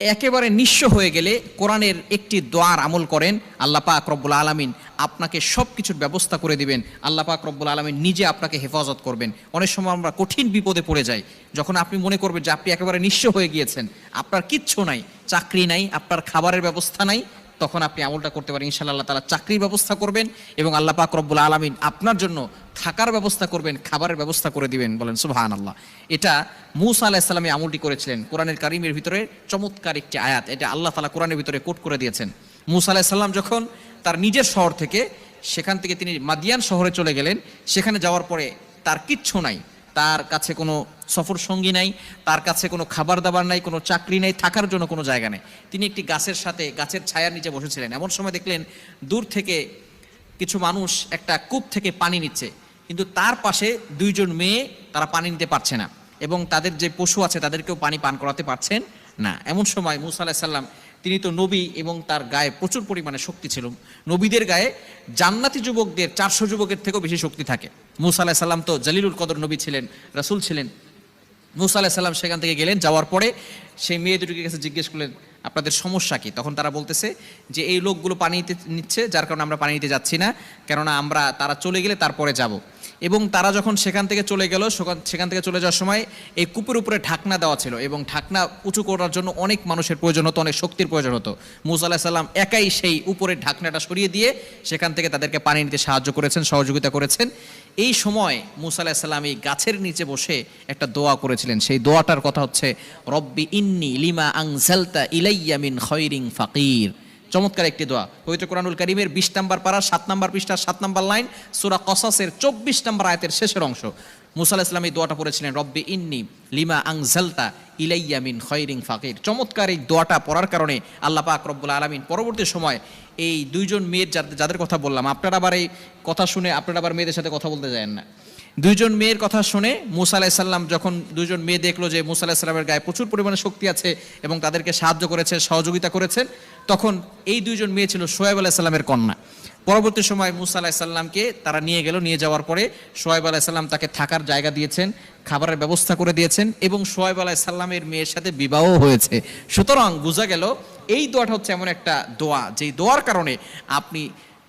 একেবারে নিঃস্ব হয়ে গেলে কোরআনের একটি দোয়ার আমল করেন, আল্লাহ পাক রব্বুল আলামিন আপনাকে সব কিছুর ব্যবস্থা করে দিবেন। আল্লাহ পাক রব্বুল আলামিন নিজে আপনাকে হেফাজত করবেন। অনেক সময় আমরা কঠিন বিপদে পড়ে যাই, যখন আপনি মনে করবেন যে আপনি একেবারে নিঃস্ব হয়ে গিয়েছেন, আপনার কিচ্ছু নাই, চাকরি নাই, আপনার খাবারের ব্যবস্থা নাই, তখন আপনি আমলটা করতে পারেন। ইনশাআল্লাহ আল্লাহ তাআলা চাকরির ব্যবস্থা করবেন এবং আল্লাহ পাক রব্বুল আলামিন আপনার জন্য থাকার ব্যবস্থা করবেন, খাবারের ব্যবস্থা করে দিবেন। বলেন সুবহানাল্লাহ। এটা মূসা আলাইহিস সালাম এই আমলটি করেছিলেন। কোরআনের কারিমের ভিতরে চমৎকার একটি আয়াত, এটা আল্লাহ তাআলা কোরআনের ভিতরে কোট করে দিয়েছেন। মূসা আলাইহিস সালাম যখন তার নিজের শহর থেকে, সেখান থেকে তিনি মাদিয়ান শহরে চলে গেলেন, সেখানে যাওয়ার পরে তার কিচ্ছু নাই, তার কাছে কোনো সফর সঙ্গী নাই, তার কাছে কোনো খাবার দাবার নাই, কোনো চাকরি নাই, থাকার জন্য কোনো জায়গা নেই। তিনি একটি গাছের সাথে, গাছের ছায়ার নিচে বসেছিলেন। এমন সময় দেখলেন দূর থেকে কিছু মানুষ একটা কূপ থেকে পানি নিচ্ছে, কিন্তু তার পাশে দুইজন মেয়ে, তারা পানি নিতে পারছে না এবং তাদের যে পশু আছে তাদেরকেও পানি পান করাতে পারছেন না। এমন সময় মূসা আলাইহিস সালাম, তিনি তো নবী এবং তার গায়ে প্রচুর পরিমাণে শক্তি ছিল। নবীদের গায়ে জান্নাতি যুবকদের 400 যুবকের থেকেও বেশি শক্তি থাকে। মূসা আলাইহিস সালাম তো জলিলুল কদর নবী ছিলেন, রাসূল ছিলেন। মূসা আলাইহিস সালাম সেখান থেকে গেলেন, যাওয়ার পরে সেই মেয়ে দুটিকে কাছে জিজ্ঞেস করলেন, আপনাদের সমস্যা কি? তখন তারা বলতেছে যে এই লোকগুলো পানি নিচ্ছে, যার কারণে আমরা পানি নিতে যাচ্ছি না, কেননা তারা চলে গেলে তারপরে যাব। এবং তারা যখন সেখান থেকে চলে গেল, সেখান থেকে চলে যাওয়ার সময় এই কূপের উপরে ঢাকনা দেওয়া ছিল এবং ঢাকনা উঁচু করার জন্য অনেক মানুষের প্রয়োজন হতো, অনেক শক্তির প্রয়োজন হতো। মূসা আলাইহিস সালাম একাই সেই উপরের ঢাকনাটা সরিয়ে দিয়ে সেখান থেকে তাদেরকে পানি নিতে সাহায্য করেছেন, সহযোগিতা করেছেন। এই সময় মূসা আলাইহিস সালাম এই গাছের নিচে বসে একটা দোয়া করেছিলেন। সেই দোয়াটার কথা হচ্ছে, রব্বি ইন্নী লিমা আনজালতা ইলাইয়া মিন খায়রিন ফাকির। চমৎকার একটি দোয়া, পবিত্র কোরআনুল কারীমের 20 নম্বর পারা 7 নম্বর পৃষ্ঠা 7 নম্বর লাইন, সূরা কসাসের 24 নম্বর আয়াতের শেষের অংশ। মূসা আলাইহিস সালাম এই দোয়াটা পড়েছিলেন, রব্বি ইন্নী লিমা আনজালতা ইলাইয়া মিন খায়রিন ফাকির। চমৎকার এই দোয়াটা পড়ার কারণে আল্লাহ পাক রব্বুল আলামিন পরবর্তী সময় এই দুইজন মেয়ের যাদের কথা বললাম, আপনারা আবার এই কথা শুনে আপনারা আবার মেয়েদের সাথে কথা বলতে যায়েন না। দুইজন মেয়ের কথা শুনে মূসা আলাইহিস সালাম, যখন দুইজন মেয়ে দেখলো যে মূসা আলাইহিস সালামের গায়ে প্রচুর পরিমাণে শক্তি আছে এবং তাদেরকে সাহায্য করেছে, সহযোগিতা করেছেন, তখন এই দুইজন মেয়ে ছিল শোয়েব আলাইহিস সালামের কন্যা। পরবর্তী সময় মূসা আলাইহিস সালামকে তারা নিয়ে গেল, নিয়ে যাওয়ার পরে শোয়েব আলাইহিস সালাম তাকে থাকার জায়গা দিয়েছেন, খাবারের ব্যবস্থা করে দিয়েছেন এবং শোয়েব আলাইহিস সালামের মেয়ের সাথে বিবাহ হয়েছে। সুতরাং বোঝা গেল এই দোয়াটা হচ্ছে এমন একটা দোয়া, যেই দোয়ার কারণে আপনি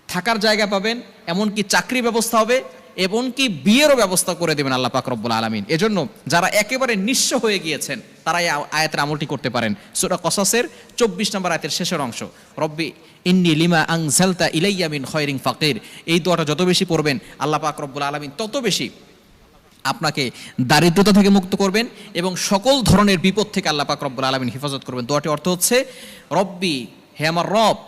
থাকার জায়গা পাবেন, এমনকি চাকরি ব্যবস্থা হবে, এমনকি বিয়েরও ব্যবস্থা করে দেবেন আল্লাহ পাক রব্বুল আলামিন। এজন্য যারা একেবারে নিঃস্ব হয়ে গিয়েছেন তারা এই আয়াতের আমলটি করতে পারেন। সূরা কসাসের 24 নম্বর আয়াতের শেষের অংশ, রব্বি ইন্নী লিমা আনজালতা ইলাইয়া মিন খায়রিন ফাকির। এই দোয়াটা যত বেশি পড়বেন আল্লাহ পাক রব্বুল আলামিন তত বেশি আপনাকে দারিদ্রতা থেকে মুক্ত করবেন এবং সকল ধরনের বিপদ থেকে আল্লাহ পাক রব্বুল আলামিন হেফাজত করবেন। দোয়াটির অর্থ হচ্ছে, রব্বি, হে আমার রব,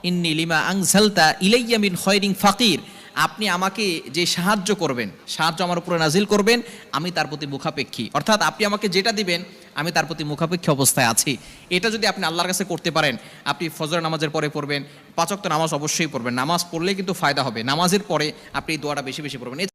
ইন্নী লিমা আনজালতা ইলাইয়া মিন খায়রিন ফাকির, আপনি আমাকে যে সাহায্য করবেন, সাহায্য আমার উপরে নাজিল করবেন, আমি তার প্রতি মুখাপেক্ষী। অর্থাৎ আপনি আমাকে যেটা দিবেন আমি তার প্রতি মুখাপেক্ষী অবস্থায় আছি। এটা যদি আপনি আল্লাহর কাছে করতে পারেন, আপনি ফজর নামাজের পরে পড়বেন, 5 ওয়াক্ত নামাজ অবশ্যই পড়বেন, নামাজ পড়লে কিন্তু ফায়দা হবে, নামাজের পরে আপনি এই দোয়াটা বেশি বেশি পড়বেন।